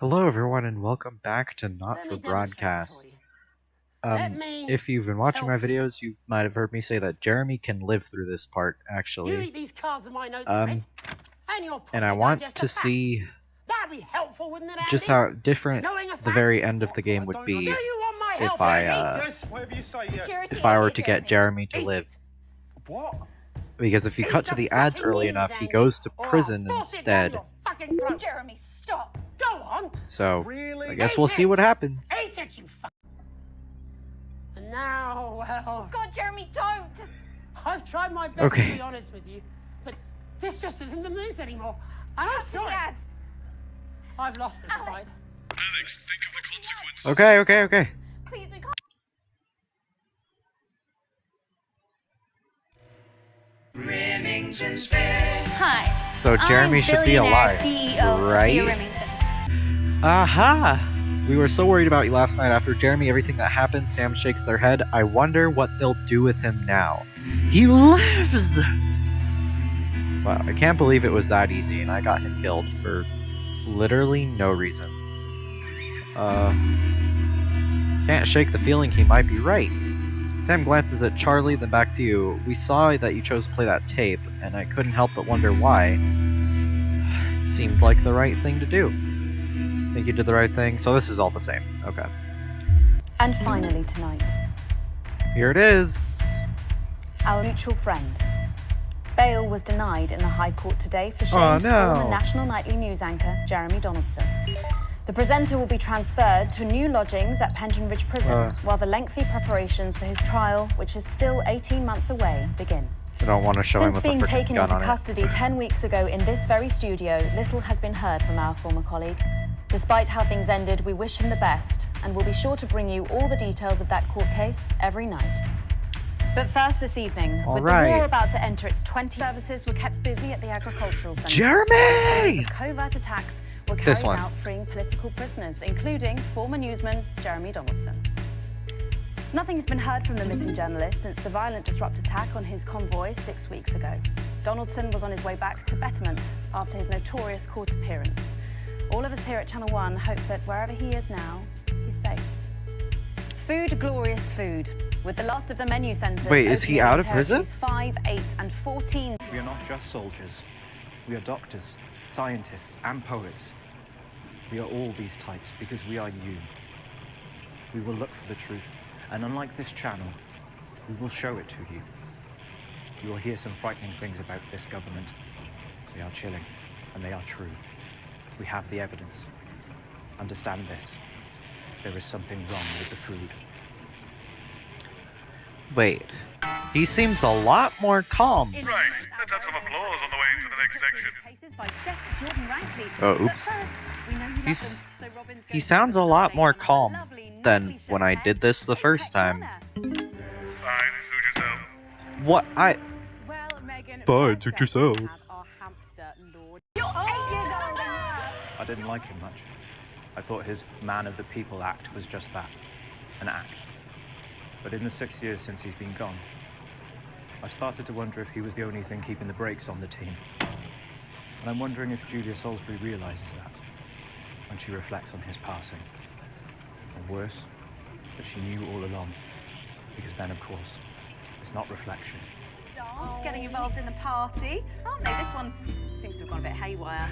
Hello, everyone, and welcome back to Not Let for me demonstrate it for Broadcast. you. Let me If you've been watching my help you. videos, you might have heard me say that Jeremy can live through this part, You actually. read these cards and my notes for it, and you'll And I probably want digest to a fact. see That'd be helpful, wouldn't it, Andy? just how different Knowing a the fact? very end of the game I would don't know. be Do you want my if help, Andy? Yes, whatever you say, yes. if I were to get Jeremy to Eat live. it. What? Because if you Eat cut to the ads fucking early news, enough, he Andy, goes to or I'll prison force it down instead. your fucking throat. Jeremy, stop! Go on. So, Really? I guess Eat we'll see it. what happens. Eat it, you fuck. And now, well, God, Jeremy, don't! I've tried my best Okay. to be honest with you, but this just isn't the news anymore. And I'm Cut to sorry. the ads! I've lost this fight. Alex, Alex, think of the consequences. Okay. please, we can't. Hi. So Jeremy I'm should be billionaire alive, CEO right? Sophia Remington. Aha! We were so worried about you last night. After Jeremy, everything that happened, Sam shakes their head. I wonder what they'll do with him now. He lives! Wow, I can't believe it was that easy, and I got him killed for literally no reason. Can't shake the feeling he might be right. Sam glances at Charlie, then back to you. We saw that you chose to play that tape, and I couldn't help but wonder why. It seemed like the right thing to do. Think you did the right thing? So this is all the same. Okay. And finally tonight, Here it is. our mutual friend. Bail was denied in the High Court today for Oh, shaming no. former national nightly news anchor Jeremy Donaldson. The presenter will be transferred to new lodgings at Pension Ridge Prison while the lengthy preparations for his trial, which is still 18 months away, begin. I don't want to show him Since with the being freaking taken gun into on it. custody 10 weeks ago in this very studio, little has been heard from our former colleague. Despite how things ended, we wish him the best, and we'll be sure to bring you all the details of that court case every night. But first this evening, All with right. the war about to enter its 20th, services were kept busy at the agricultural centre. Jeremy! Covert attacks were This carried one. out freeing political prisoners, including former newsman Jeremy Donaldson. Nothing has been heard from the missing journalist since the violent disrupt attack on his convoy 6 weeks ago. Donaldson was on his way back to Betterment after his notorious court appearance. All of us here at Channel 1 hope that wherever he is now, he's safe. Food, glorious food. With the last of the menu centres. Wait, is he opening out in of prison? territories 5, 8, and 14. We are not just soldiers. We are doctors, scientists, and poets. We are all these types because we are you. We will look for the truth, and unlike this channel, we will show it to you. You will hear some frightening things about this government. They are chilling, and they are true. We have the evidence. Understand this. There is something wrong with the food. Wait. He seems a lot more calm. Right, let's have some applause on the way into the next section. Cases by Chef Jordan Rankley. Oh, oops. But first, we know you He's- love them, so Robin's He going to sounds a give us lot an more update on calm our lovely than nightly when show I did this the Hey, first Pet time. Corner. Fine, suit yourself. What? Well, Megan, Fine, first suit up, yourself. we have our hamster lord. You're 8 years old now. I didn't like him much. I thought his man of the people act was just that, an act. But in the 6 years since he's been gone, I've started to wonder if he was the only thing keeping the brakes on the team. And I'm wondering if Julia Salisbury realizes that when she reflects on his passing. Or worse, that she knew all along. Because then, of course, it's not reflection. Dance, getting involved in the party. Aren't they? This one seems to have gone a bit haywire.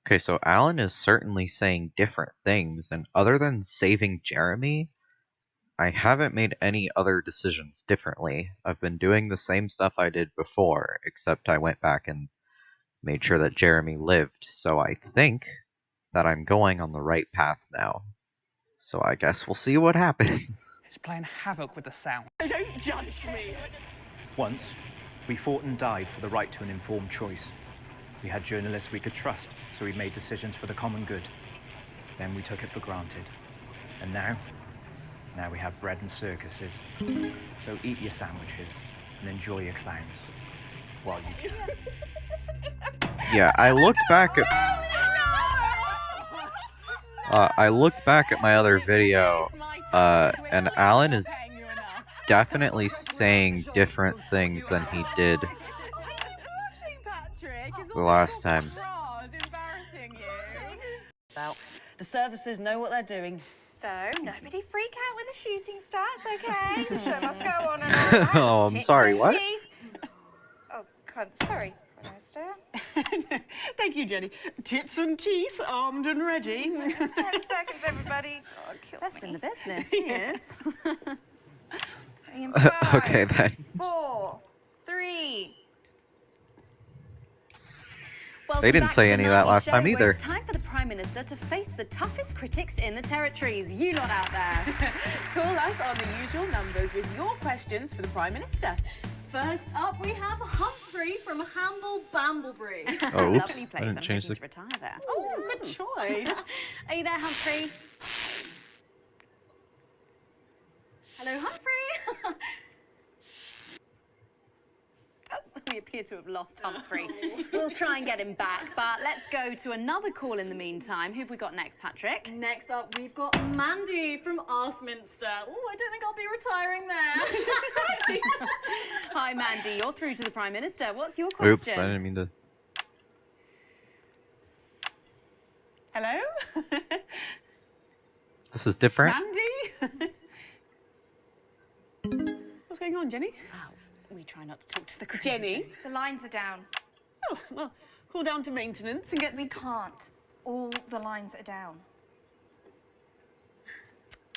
Okay, so Alan is certainly saying different things, and other than saving Jeremy, I haven't made any other decisions differently. I've been doing the same stuff I did before, except I went back and made sure that Jeremy lived, so I think that I'm going on the right path now. So I guess we'll see what happens. It's playing havoc with the sound. Don't judge me. Once, we fought and died for the right to an informed choice. We had journalists we could trust, so we made decisions for the common good. Then we took it for granted. And now we have bread and circuses. So eat your sandwiches and enjoy your clowns. While you... Yeah, I looked back at my other video, and Alan is definitely saying different things than he did the last time. about. The services know what they're doing. So, nobody freak out when the shooting starts, okay? The show must go on and on. Oh, I'm Tits sorry, and what? teeth. Oh, God, sorry, Prime Minister. Thank you, Jenny. Tits and teeth, armed and ready. 10 seconds, everybody. God, kill Best in me. the business, she is. In 5, Okay, then. 4, 3. Welcome They didn't back say to any the of that Nightly last Show, time where either. It's time for the Prime Minister to face the toughest critics in the territories. You lot out there. Call us on the usual numbers with your questions for the Prime Minister. First up, we have Humphrey from Hamble Bamblebury. Oh, Lovely oops. place. I I'm didn't change hoping the. to retire there. Oh, good choice. Are you there, Humphrey? Hello, Humphrey. Oh, we appear to have lost Humphrey. We'll try and get him back, but let's go to another call in the meantime. Who have we got next, Patrick? Next up, we've got Mandy from Arsminster. Oh, I don't think I'll be retiring there. Hi, Mandy. You're through to the Prime Minister. What's your question? Oops, I didn't mean to. Hello? This is different. Mandy? What's going on, Jenny? Wow, we try not to talk to the crew. Jenny? The lines are down. Oh, well, call down to maintenance and get... We can't. All the lines are down.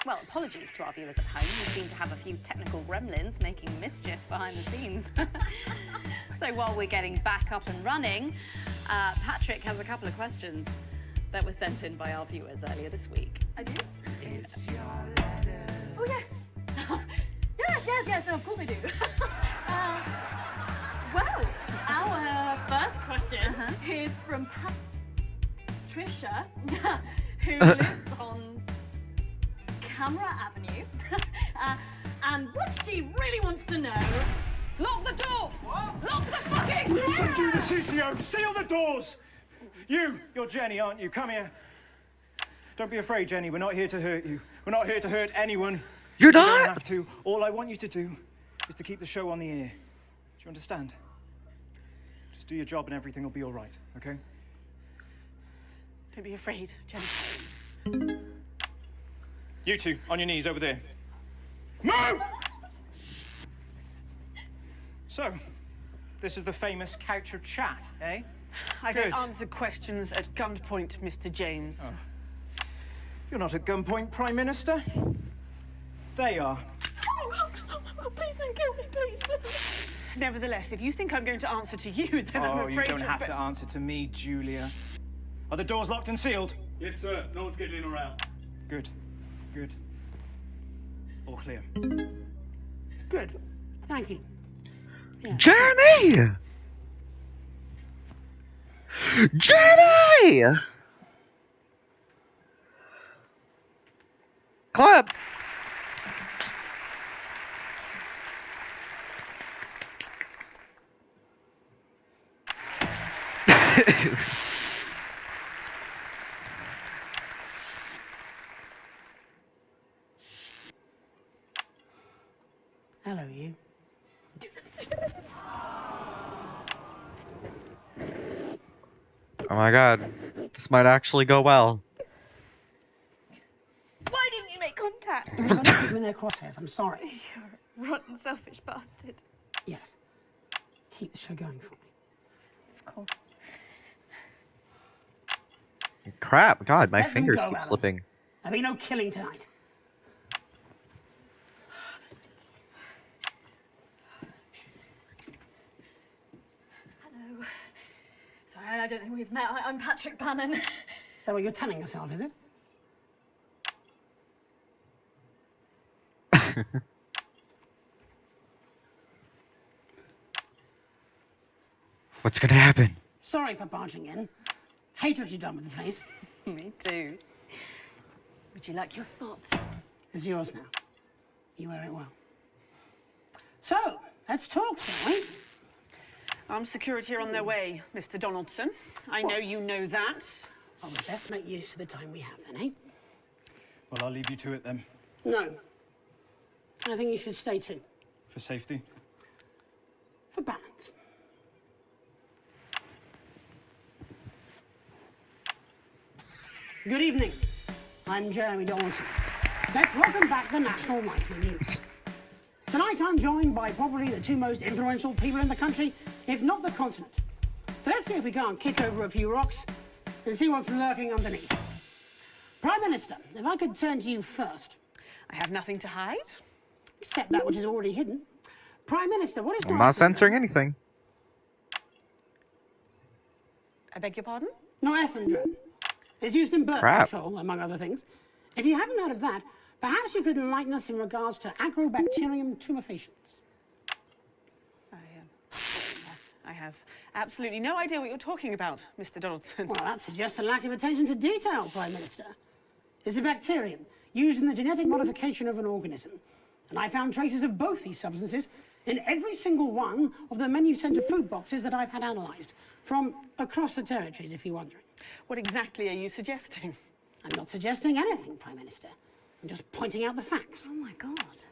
Well, apologies to our viewers at home. We seem to have a few technical gremlins making mischief behind the scenes. So while we're getting back up and running, Patrick has a couple of questions that were sent in by our viewers earlier this week. I do? Oh, yes. yes, no, of course I do. Well, our first question is from Patricia, who lives on Camera Avenue. And what she really wants to know, lock the door! Lock the fucking door! Thank you, the CCO. Seal the doors! You're Jenny, aren't you? Come here. Don't be afraid, Jenny. We're not here to hurt you. We're not here to hurt anyone. You're You don't not? have to. All I want you to do is to keep the show on the air. Do you understand? Just do your job and everything will be all right, okay? Don't be afraid, Jenny. You two, on your knees over there. Move! So, this is the famous couch of chat, eh? I don't Good. answer questions at gunpoint, Mr. James. You're not at gunpoint, Prime Minister. They are. Oh, please don't kill me, please. Nevertheless, if you think I'm going to answer to you, then I'm Oh, afraid you don't you're have to answer to me, Julia. Are the doors locked and sealed? Yes, sir. No one's getting in or out. Good. Good. All clear. Good. Thank you. Jeremy! Jeremy! Clap! Hello, you. Oh my god, this might actually go well. Why didn't you make contact? I'm going to keep you in their crosshairs. I'm sorry. Rotten, selfish bastard. Yes. Keep the show going for me. Of course. Crap, god, my Let them fingers go, keep Alan. slipping. There'll be no killing tonight. Hello. Sorry, I don't think we've met. I'm Patrick Bannon. Is that what you're telling yourself, is it? What's gonna happen? Sorry for barging in. Hate what you've done with the place. Me too. Would you like your spot? It's yours now. You wear it well. So, let's talk, shall we? Armed security are on their way, Mr. Donaldson. I know you know that. Well, we'd best make use of the time we have then, eh? Well, I'll leave you to it then, No. I think you should stay too. for safety. For balance. Good evening. I'm Jeremy Donaldson. Let's welcome back the National Nightly News. Tonight I'm joined by probably the two most influential people in the country, if not the continent. So let's see if we can't kick over a few rocks and see what's lurking underneath. Prime Minister, if I could turn to you first. I have nothing to hide. Except that which is already hidden. Prime Minister, what is I'm not censoring anything. I beg your pardon? Norethindrone. It's used in birth Crap. control, among other things. If you haven't heard of that, perhaps you could enlighten us in regards to Agrobacterium tumefaciens. I have absolutely no idea what you're talking about, Mr. Donaldson. Well, that suggests a lack of attention to detail, Prime Minister. It's a bacterium used in the genetic modification of an organism. And I found traces of both these substances in every single one of the menu centre food boxes that I've had analysed, from across the territories, if you're wondering. What exactly are you suggesting? I'm not suggesting anything, Prime Minister. I'm just pointing out the facts. Oh my God.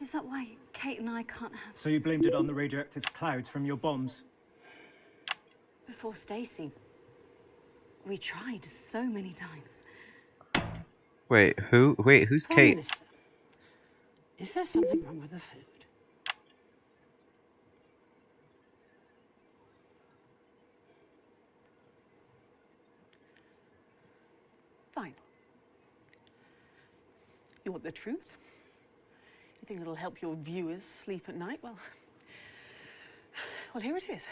Is that why Kate and I can't have... So you blamed it on the radioactive clouds from your bombs? Before Stacey, we tried so many times. Wait, who's Prime Kate? Minister, is there something wrong with the food? Fine. You want the truth? You think it'll help your viewers sleep at night? Well, here it is.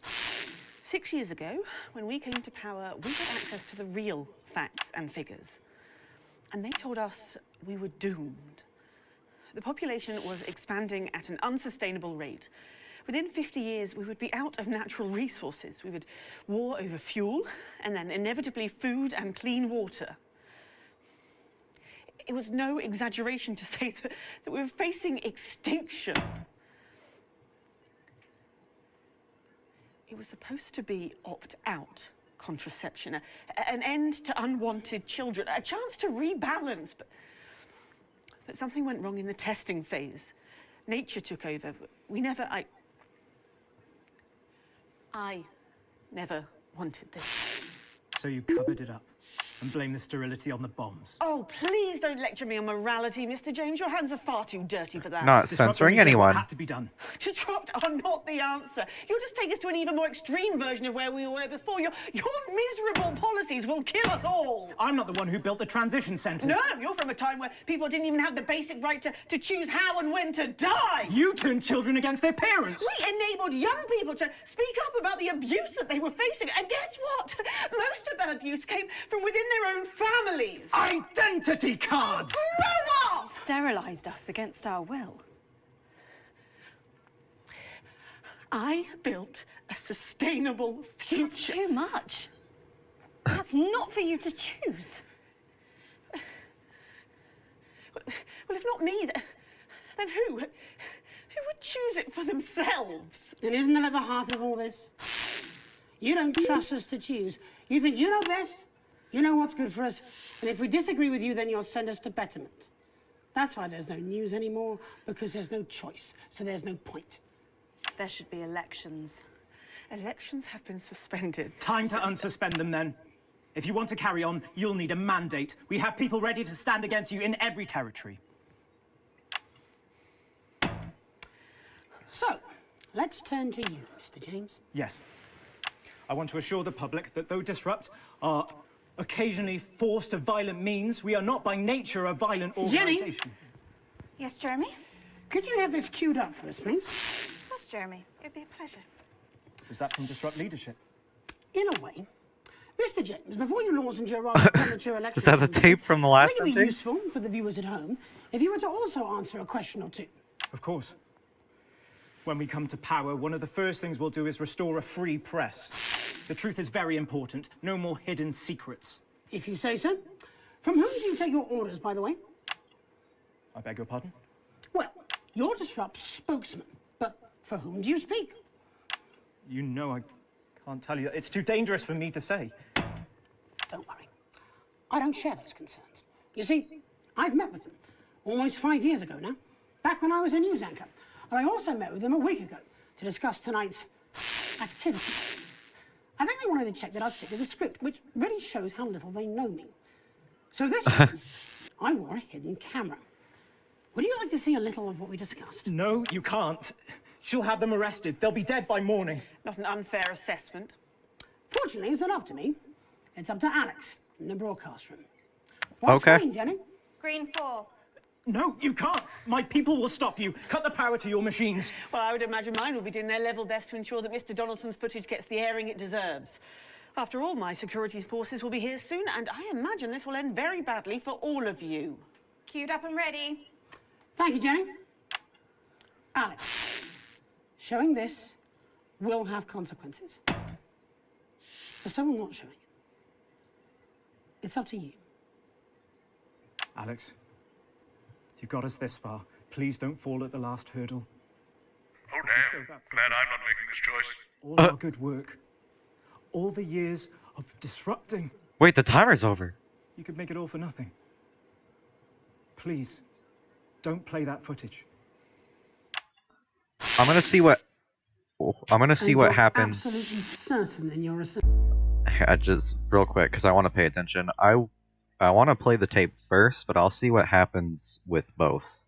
6 years ago, when we came to power, we had access to the real facts and figures. And they told us we were doomed. The population was expanding at an unsustainable rate. Within 50 years, we would be out of natural resources. We would war over fuel, and then inevitably food and clean water. It was no exaggeration to say that we were facing extinction. It was supposed to be opt-out contraception, an end to unwanted children, a chance to rebalance. But something went wrong in the testing phase. Nature took over. I never wanted this. So you covered it up and blamed the sterility on the bombs? Oh, please don't lecture me on morality, Mr. James. Your hands are far too dirty for that. Not censoring anyone. Had to be done. Disrupt are not the answer. You'll just take us to an even more extreme version of where we were before. Your miserable policies will kill us all. I'm not the one who built the transition centres. No, you're from a time where people didn't even have the basic right to choose how and when to die. You turned children against their parents. We enabled young people to speak up about the abuse that they were facing. And guess what? Most of that abuse came from within their own families. Identity cards! Grow up! Sterilised us against our will. I built a sustainable future. That's too much. That's not for you to choose. Well, if not me, then who? Who would choose it for themselves? And isn't that at the heart of all this? You don't trust us to choose. You think you know best, you know what's good for us, and if we disagree with you, then you'll send us to betterment. That's why there's no news anymore, because there's no choice, so there's no point. There should be elections. Elections have been suspended. Time to unsuspend them then. If you want to carry on, you'll need a mandate. We have people ready to stand against you in every territory. So, let's turn to you, Mr. James. Yes. I want to assure the public that though Disrupt are occasionally forced to violent means, we are not by nature a violent organisation. Jenny? Yes, Jeremy? Could you have this queued up for us, please? Of course, Jeremy. It'd be a pleasure. Is that from Disrupt leadership? In a way. Mr. James, before you launch your rather premature election... Is that the tape from the last I think it'd be time? useful for the viewers at home if you were to also answer a question or two. Of course. When we come to power, one of the first things we'll do is restore a free press. The truth is very important. No more hidden secrets. If you say so. From whom do you take your orders, by the way? I beg your pardon? Well, you're Disrupt's spokesman, but for whom do you speak? You know I can't tell you. It's too dangerous for me to say. Don't worry. I don't share those concerns. You see, I've met with them almost 5 years ago now, back when I was a news anchor. And I also met with them a week ago to discuss tonight's activities. I think they wanted to check that I'd stick to the script, which really shows how little they know me. So this time, I wore a hidden camera. Would you like to see a little of what we discussed? No, you can't. She'll have them arrested. They'll be dead by morning. Not an unfair assessment. Fortunately, it's not up to me. It's up to Alex in the broadcast room. What Okay. screen, Jenny? Screen 4. No, you can't. My people will stop you. Cut the power to your machines. Well, I would imagine mine will be doing their level best to ensure that Mr. Donaldson's footage gets the airing it deserves. After all, my security forces will be here soon, and I imagine this will end very badly for all of you. Queued up and ready. Thank you, Jenny. Alex, showing this will have consequences. For someone not showing it, it's up to you. Alex, you got us this far. Please don't fall at the last hurdle. Oh damn, glad I'm not making this choice. All our good work. All the years of disrupting. Wait, the timer's over. You could make it all for nothing. Please, don't play that footage. I'm gonna see what. I'm gonna see And what you're happens. Absolutely certain in your Just real quick, because I want to pay attention. I want to play the tape first, but I'll see what happens with both.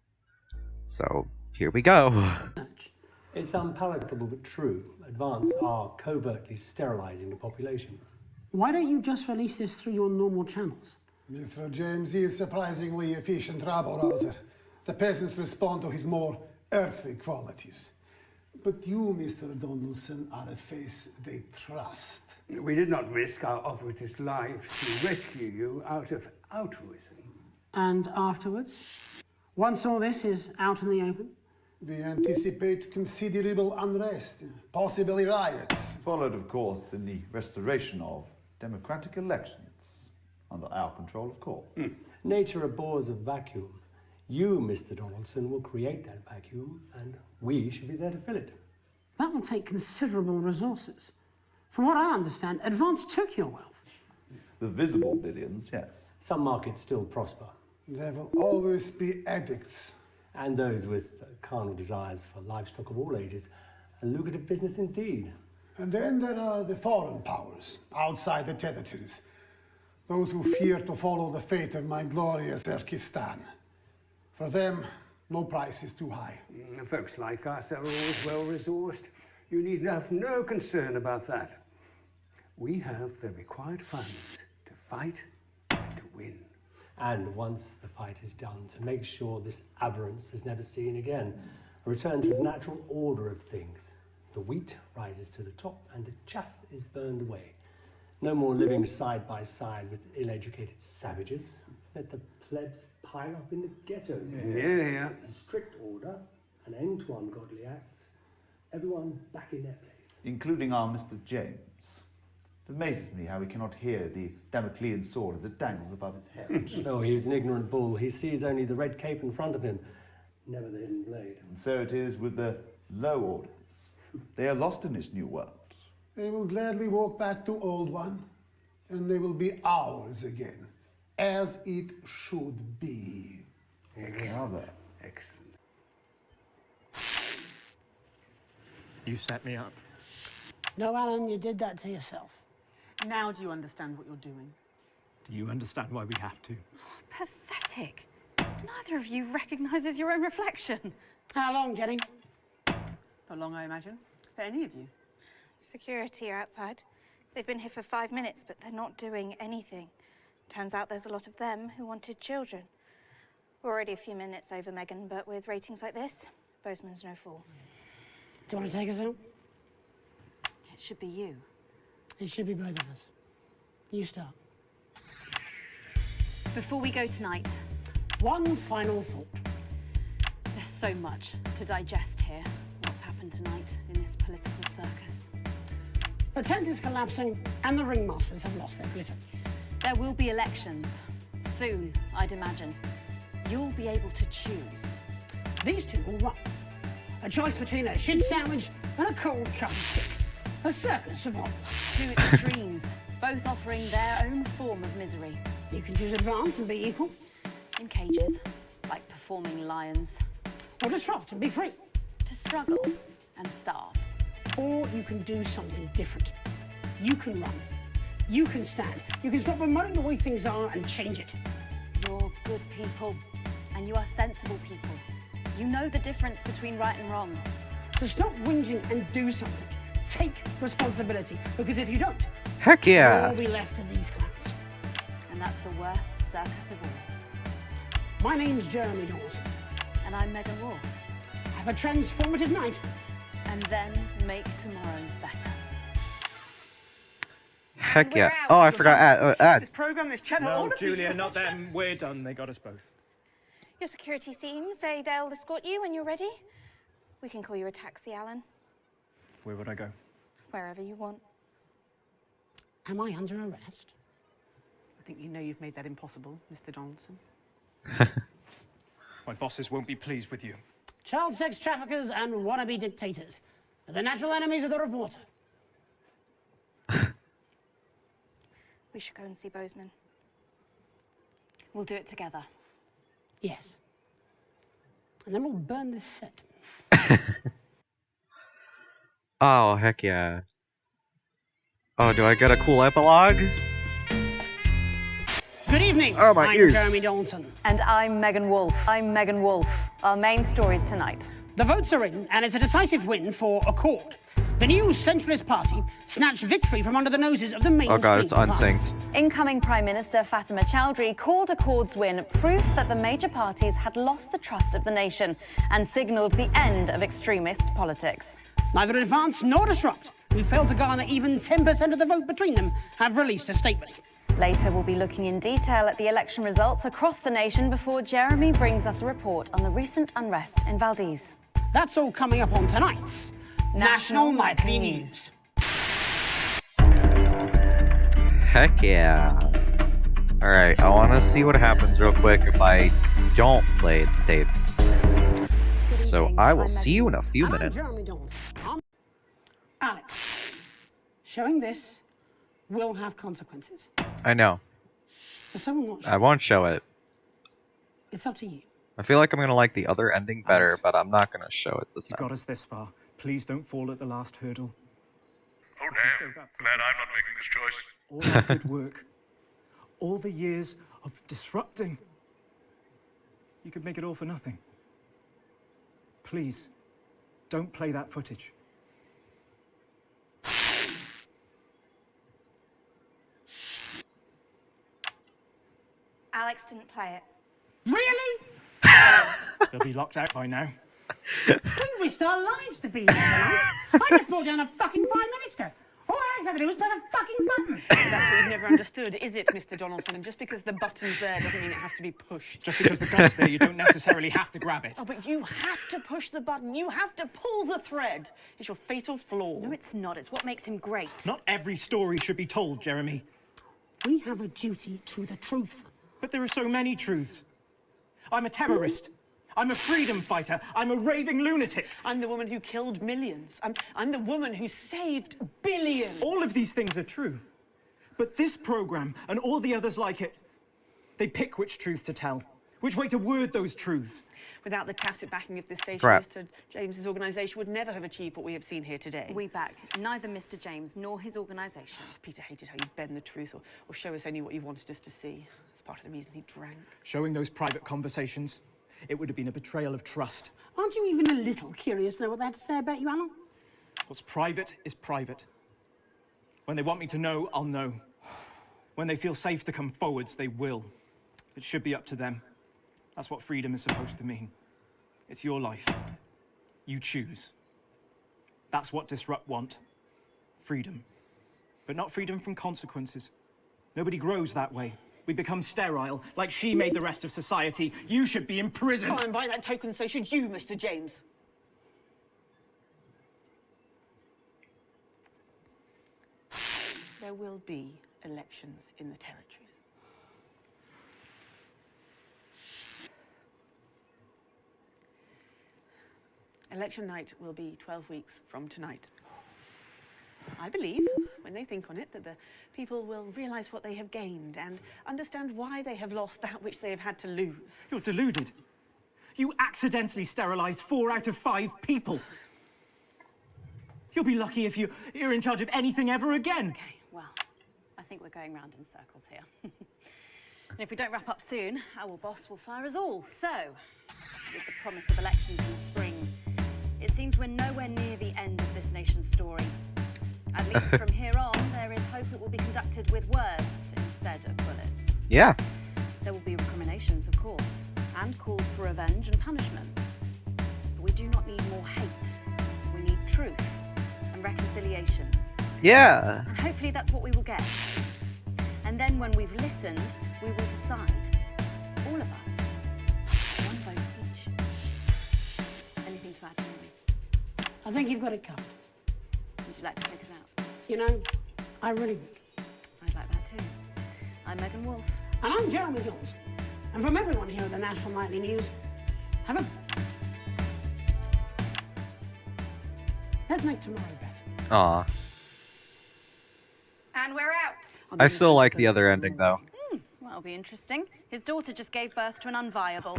So here we go. research. It's unpalatable but true. Advance are covertly sterilizing the population. Why don't you just release this through your normal channels? Mr. James is surprisingly efficient rabble-rouser. The peasants respond to his more earthly qualities. But you, Mr. Donaldson, are a face they trust. We did not risk our operatives' lives to rescue you out of altruism. And afterwards? Once all this is out in the open? We anticipate considerable unrest, possibly riots. Followed, of course, in the restoration of democratic elections, under our control, of course. Nature abhors a vacuum. You, Mr. Donaldson, will create that vacuum, and we should be there to fill it. That will take considerable resources. From what I understand, Advance took your wealth. The visible billions, yes. Some markets still prosper. There will always be addicts. And those with carnal desires for livestock of all ages. A lucrative business indeed. And then there are the foreign powers, outside the territories. Those who fear to follow the fate of my glorious Erkistan. For them, no price is too high. Folks like us are always well-resourced. You need have no concern about that. We have the required funds to fight and to win. And once the fight is done, to make sure this aberrance is never seen again. A return to the natural order of things. The wheat rises to the top and the chaff is burned away. No more living side by side with ill-educated savages. Let the plebs pile up in the ghettos. Yeah. A strict order, an end to ungodly acts. Everyone back in their place. Including our Mr. James. It amazes me how he cannot hear the Damoclean sword as it dangles above his head. No, he is an ignorant bull. He sees only the red cape in front of him, never the hidden blade. And so it is with the low orders. They are lost in this new world. They will gladly walk back to Old One, and they will be ours again, as it should be. Excellent. Excellent. You set me up. No, Alan, you did that to yourself. Now do you understand what you're doing? Do you understand why we have to? Pathetic. Neither of you recognises your own reflection. How long, Jenny? For long, I imagine. For any of you. Security are outside. They've been here for 5 minutes, but they're not doing anything. Turns out there's a lot of them who wanted children. We're already a few minutes over, Megan, but with ratings like this, Bozeman's no fool. Do you want to take us out? It should be you. It should be both of us. You start. Before we go tonight, One final thought. there's so much to digest here. What's happened tonight in this political circus. The tent is collapsing, and the ringmasters have lost their glitter. There will be elections. Soon, I'd imagine. You'll be able to choose. These two will run. A choice between a shit sandwich and a cold cup of soup. A circus of horrors. Two extremes, both offering their own form of misery. You can choose Advance and be equal, In cages, like performing lions. or disrupt and be free. To struggle and starve. Or you can do something different. You can run. You can stand. You can stop bemoaning the way things are and change it. You're good people, and you are sensible people. You know the difference between right and wrong. So stop whinging and do something. Take responsibility, because if you don't, Heck yeah. you'll be left to these clowns. And that's the worst circus of all. My name's Jeremy Dawson. And I'm Megan Wolf. Have a transformative night. And then make tomorrow better. Heck yeah. Oh, I forgot ad. This program, this channel, all No, of Julia, you. not them. We're done. They got us both. Your security team say they'll escort you when you're ready. We can call you a taxi, Alan. Where would I go? Wherever you want. Am I under arrest? I think you know you've made that impossible, Mr. Donaldson. My bosses won't be pleased with you. Child sex traffickers and wannabe dictators are the natural enemies of the reporter. We should go and see Bozeman. We'll do it together. Yes. And then we'll burn this set. Oh, heck yeah. Oh, do I get a cool epilogue? Good evening. Oh, my I'm ears. Jeremy Dawson. And I'm Megan Wolf. Our main stories tonight. The votes are in, and it's a decisive win for Accord. The new centralist party snatched victory from under the noses of the mainstream. Oh god, it's parties. unsynced. Incoming Prime Minister Fatima Chowdhury called Accord's win proof that the major parties had lost the trust of the nation and signalled the end of extremist politics. Neither Advance nor Disrupt, who failed to garner even 10% of the vote between them, have released a statement. Later, we'll be looking in detail at the election results across the nation before Jeremy brings us a report on the recent unrest in Valdez. That's all coming up on tonight's National Nightly News. Heck yeah. Alright, I want to see what happens real quick if I don't play the tape. So I will see you in a few minutes. Jeremy Dawson. Alex, showing this will have consequences. I know. For someone not I won't show it. It's up to you. I feel like I'm going to like the other ending better, but I'm not going to show it this You time. got us this far. Please don't fall at the last hurdle. Oh damn, glad I'm not making this choice. All that good work, all the years of disrupting, you could make it all for nothing. Please, don't play that footage. Alex didn't play it. Really? They'll be locked out by now. We risked our lives to be here tonight. I just brought down a fucking Prime Minister. All Alex had to do was press a fucking button. That's what you've never understood, is it, Mr. Donaldson? And just because the button's there doesn't mean it has to be pushed. Just because the gun's there, you don't necessarily have to grab it. Oh, but you have to push the button. You have to pull the thread. It's your fatal flaw. No, it's not. It's what makes him great. Not every story should be told, Jeremy. We have a duty to the truth. But there are so many truths. I'm a terrorist. I'm a freedom fighter. I'm a raving lunatic. I'm the woman who killed millions. I'm the woman who saved billions. All of these things are true. But this program and all the others like it, they pick which truth to tell, which way to word those truths. Without the tacit backing of this station, Crap. Mr. James's organisation would never have achieved what we have seen here today. We back neither Mr. James nor his organisation. Peter hated how you bend the truth or show us only what you wanted us to see. That's part of the reason he drank. Showing those private conversations, it would have been a betrayal of trust. Aren't you even a little curious to know what they had to say about you, Alan? What's private is private. When they want me to know, I'll know. When they feel safe to come forwards, they will. It should be up to them. That's what freedom is supposed to mean. It's your life. You choose. That's what Disrupt want. Freedom. But not freedom from consequences. Nobody grows that way. We become sterile, like she made the rest of society. You should be in prison. Oh, and by that token, so should you, Mr. James. There will be elections in the territories. Election night will be 12 weeks from tonight. I believe, when they think on it, that the people will realise what they have gained and understand why they have lost that which they have had to lose. You're deluded. You accidentally sterilised 4 out of 5 people. You'll be lucky if you're in charge of anything ever again. Okay, well, I think we're going round in circles here. And if we don't wrap up soon, our boss will fire us all. So, with the promise of elections in the spring, it seems we're nowhere near the end of this nation's story. At least from here on, there is hope it will be conducted with words instead of bullets. Yeah. There will be recriminations, of course, and calls for revenge and punishment. But we do not need more hate. We need truth and reconciliations. Yeah. And hopefully that's what we will get. And then when we've listened, we will decide. All of us. One vote each. Anything to add, Mary? I think you've got it covered. Would you like to take us out? You know, I really would. I'd like that too. I'm Megan Wolf. And I'm Jeremy Johnson. And from everyone here at the National Nightly News, have a... Let's make tomorrow better. Aw. And we're out. I still like the other ending, though. Well, that'll be interesting. His daughter just gave birth to an unviable.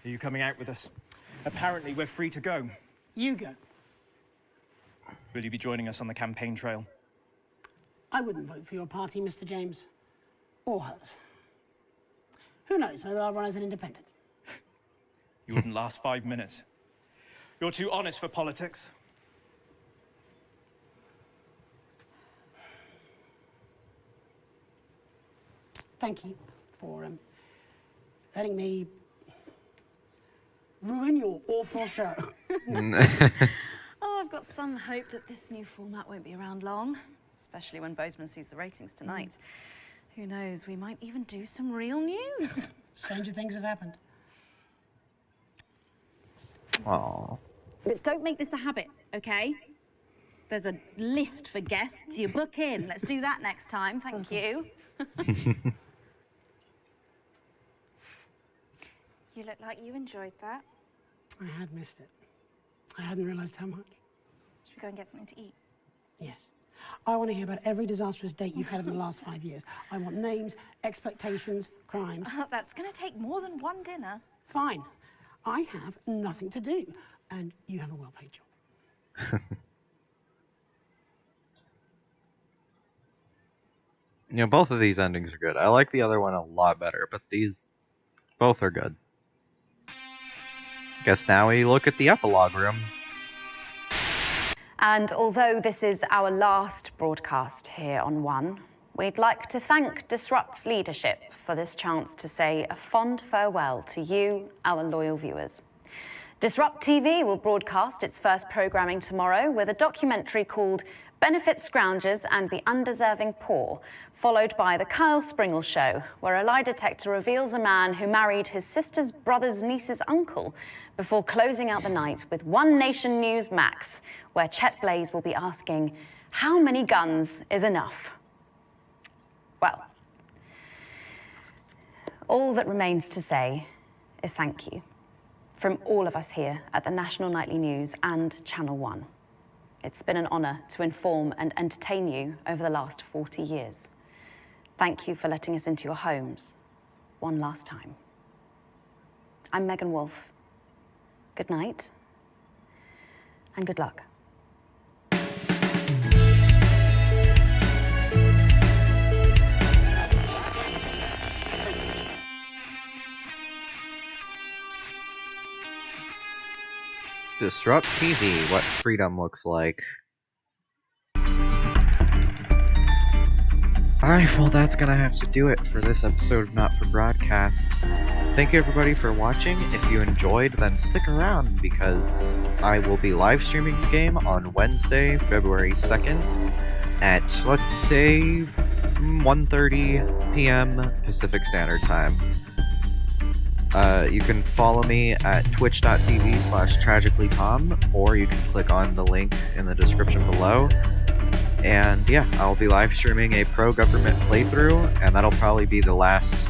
Are you coming out with us? Apparently, we're free to go. You go. Will you be joining us on the campaign trail? I wouldn't vote for your party, Mr. James. Or hers. Who knows, maybe I'll run as an independent. You wouldn't last 5 minutes. You're too honest for politics. Thank you for letting me ruin your awful show. Oh, I've got some hope that this new format won't be around long, especially when Bozeman sees the ratings tonight. Who knows, we might even do some real news. Stranger things have happened. Aw. But don't make this a habit, okay? There's a list for guests. You book in. Let's do that next time. Thank you. You look like you enjoyed that. I had missed it. I hadn't realised how much. Should we go and get something to eat? Yes. I want to hear about every disastrous date you've had in the last 5 years. I want names, expectations, crimes. That's going to take more than one dinner. Fine. I have nothing to do, and you have a well-paid job. You know, both of these endings are good. I like the other one a lot better, but these both are good. Guess now we look at the epilogue room. And although this is our last broadcast here on One, we'd like to thank Disrupt's leadership for this chance to say a fond farewell to you, our loyal viewers. Disrupt TV will broadcast its first programming tomorrow with a documentary called Benefit Scroungers and the Undeserving Poor, followed by The Kyle Springle Show, where a lie detector reveals a man who married his sister's brother's niece's uncle before closing out the night with One Nation News Max, where Chet Blaze will be asking, how many guns is enough? Well, all that remains to say is thank you from all of us here at the National Nightly News and Channel One. It's been an honour to inform and entertain you over the last 40 years. Thank you for letting us into your homes one last time. I'm Megan Wolf. Good night and good luck. Disrupt TV, what freedom looks like. Alright, well that's gonna have to do it for this episode of Not For Broadcast. Thank you everybody for watching. If you enjoyed, then stick around because I will be live streaming the game on Wednesday, February 2nd at, let's say, 1:30 p.m. Pacific Standard Time. You can follow me at twitch.tv/tragicallytom, or you can click on the link in the description below. And yeah, I'll be live streaming a pro-government playthrough, and that'll probably be the last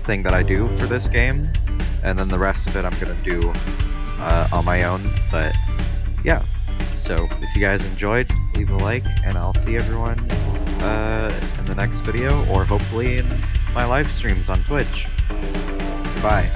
thing that I do for this game. And then the rest of it I'm gonna do on my own. But yeah, so if you guys enjoyed, leave a like, and I'll see everyone in the next video, or hopefully in my live streams on Twitch. Bye.